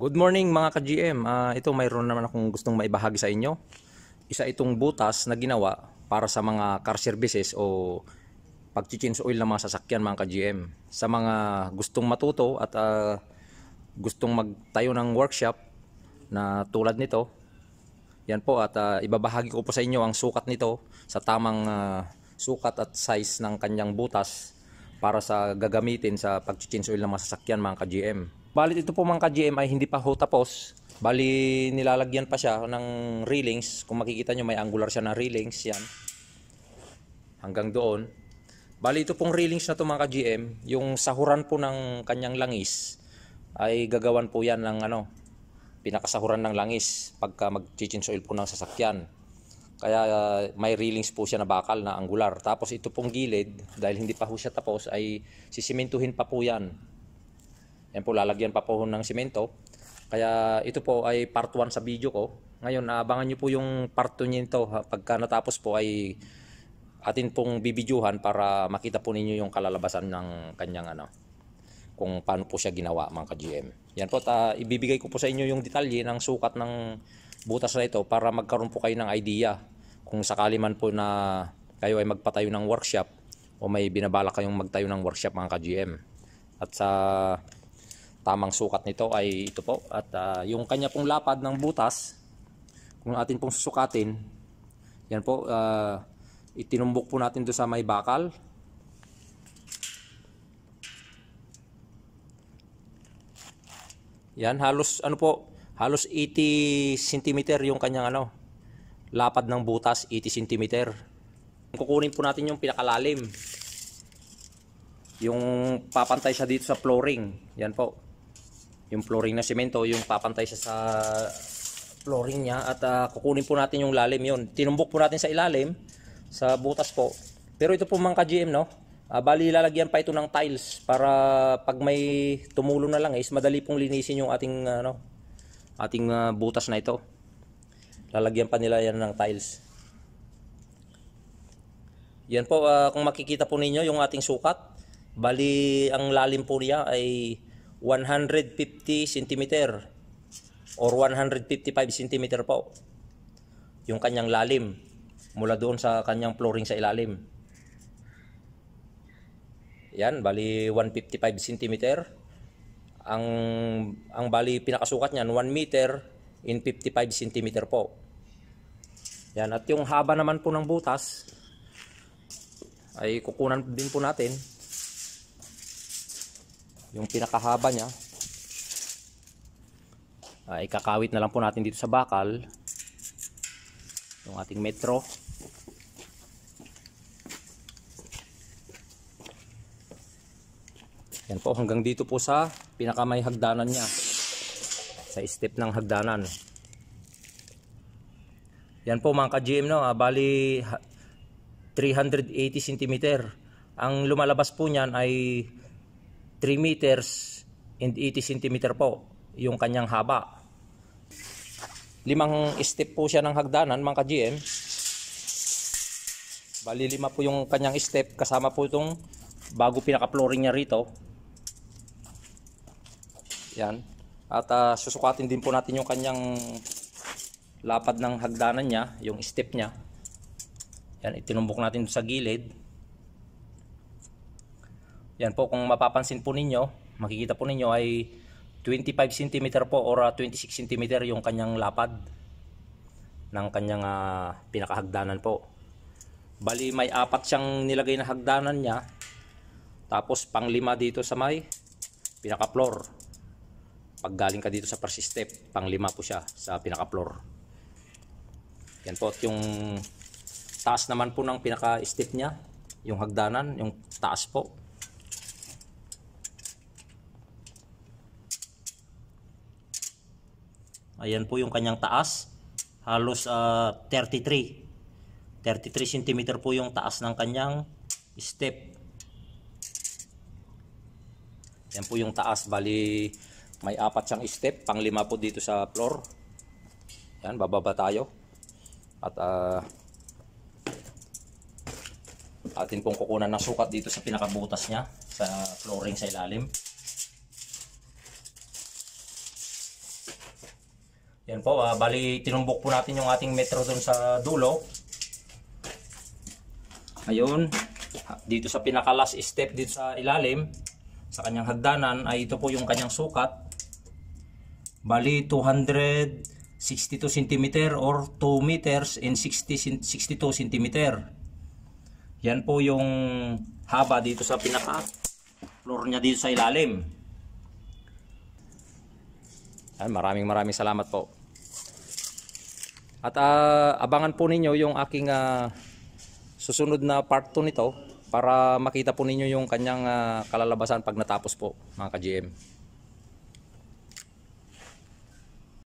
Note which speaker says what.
Speaker 1: Good morning mga ka-GM. Ito mayroon naman akong gustong maibahagi sa inyo. Isa itong butas na ginawa para sa mga car services o pag-change oil ng mga sasakyan mga ka-GM. Sa mga gustong matuto at gustong magtayo ng workshop na tulad nito. Yan po at ibabahagi ko po sa inyo ang sukat nito sa tamang sukat at size ng kanyang butas para sa gagamitin sa pag-change oil ng mga sasakyan mga ka-GM. Balit ito po mga ka-GM ay hindi pa ho tapos. Bali nilalagyan pa siya ng railings. Kung makikita nyo may angular siya na railings. Yan. Hanggang doon. Bali ito pong railings na ito mga ka-GM. Yung sahuran po ng kanyang langis ay gagawan po yan ng pinakasahuran ng langis pagka mag-change oil po ng sasakyan. Kaya may railings po siya na bakal na angular. Tapos ito pong gilid dahil hindi pa po siya tapos ay sisimentuhin pa po yan. Yan po, lalagyan pa po ng simento. Kaya ito po ay part 1 sa video ko. Ngayon, abangan nyo po yung part 2 nito. Pagka natapos po ay atin pong bibidyuhan para makita po ninyo yung kalalabasan ng kanyang kung paano po siya ginawa mga ka-GM. Yan po, ibibigay ko po sa inyo yung detalye ng sukat ng butas na ito para magkaroon po kayo ng idea. Kung sakali man po na kayo ay magpatayo ng workshop o may binabala kayong magtayo ng workshop mga ka-GM. At sa tamang sukat nito ay ito po at yung kanya pong lapad ng butas kung atin pong susukatin yan po, itinumbok po natin doon sa may bakal. Yan halos halos 80 cm yung kanyang lapad ng butas, 80 cm. Kukunin po natin yung pinakalalim, yung papantay siya dito sa flooring. Yan po yung flooring na semento, yung papantay siya sa flooring niya at kukunin po natin yung lalim yun. Tinumbok po natin sa ilalim sa butas po. Pero ito po mga ka-GM bali lalagyan pa ito ng tiles para pag may tumulo na lang is madali pong linisin yung ating butas na ito. Lalagyan pa nila yan ng tiles. Yan po, kung makikita po ninyo yung ating sukat, bali ang lalim po niya ay 150 cm or 155 cm po yung kanyang lalim mula doon sa kanyang flooring sa ilalim. Yan, bali 155 cm ang bali pinakasukat niyan 1 meter in 55 cm po. Yan, at yung haba naman po ng butas ay kukunan din po natin yung pinakahaba niya. Ikakawit na lang po natin dito sa bakal yung ating metro. Yan po, hanggang dito po sa pinakamay hagdanan niya, sa step ng hagdanan. Yan po mga ka-GM bali 380 cm. Ang lumalabas po niyan ay 3 meters and 80 cm po yung kanyang haba. 5 step po siya ng hagdanan mga ka-GM. Bali 5 po yung kanyang step, kasama po itong bago pinaka-flooring niya rito. Yan. At susukatin din po natin yung kanyang lapad ng hagdanan niya, yung step niya. Yan, itinumbok natin sa gilid. Yan po, kung mapapansin po ninyo, makikita po ninyo ay 25 cm po or 26 cm yung kanyang lapad ng kanyang pinakahagdanan po. Bali may 4 siyang nilagay na hagdanan niya, tapos pang 5 dito sa may pinaka-floor. Pag galing ka dito sa first step, pang 5 po siya sa pinaka-floor. Yan po, at yung taas naman po ng pinaka-step niya, yung hagdanan, yung taas po. Ayan po yung kanyang taas, halos 33 cm po yung taas ng kanyang step. Yan po yung taas, bali may 4 siyang step, pang 5 po dito sa floor. Yan, bababa tayo. At atin pong kukunan ng sukat dito sa pinakabutas niya sa flooring sa ilalim. Yan po, bali tinumbok po natin yung ating metro dun sa dulo. Ayun, dito sa pinaka last step dito sa ilalim, sa kanyang hagdanan ay ito po yung kanyang sukat. Bali 262 cm or 2 meters and 62 cm. Yan po yung haba dito sa pinaka floor niya dito sa ilalim. Maraming salamat po. At abangan po ninyo yung aking susunod na part 2 nito para makita po ninyo yung kanyang kalalabasan pag natapos po, mga ka-GM.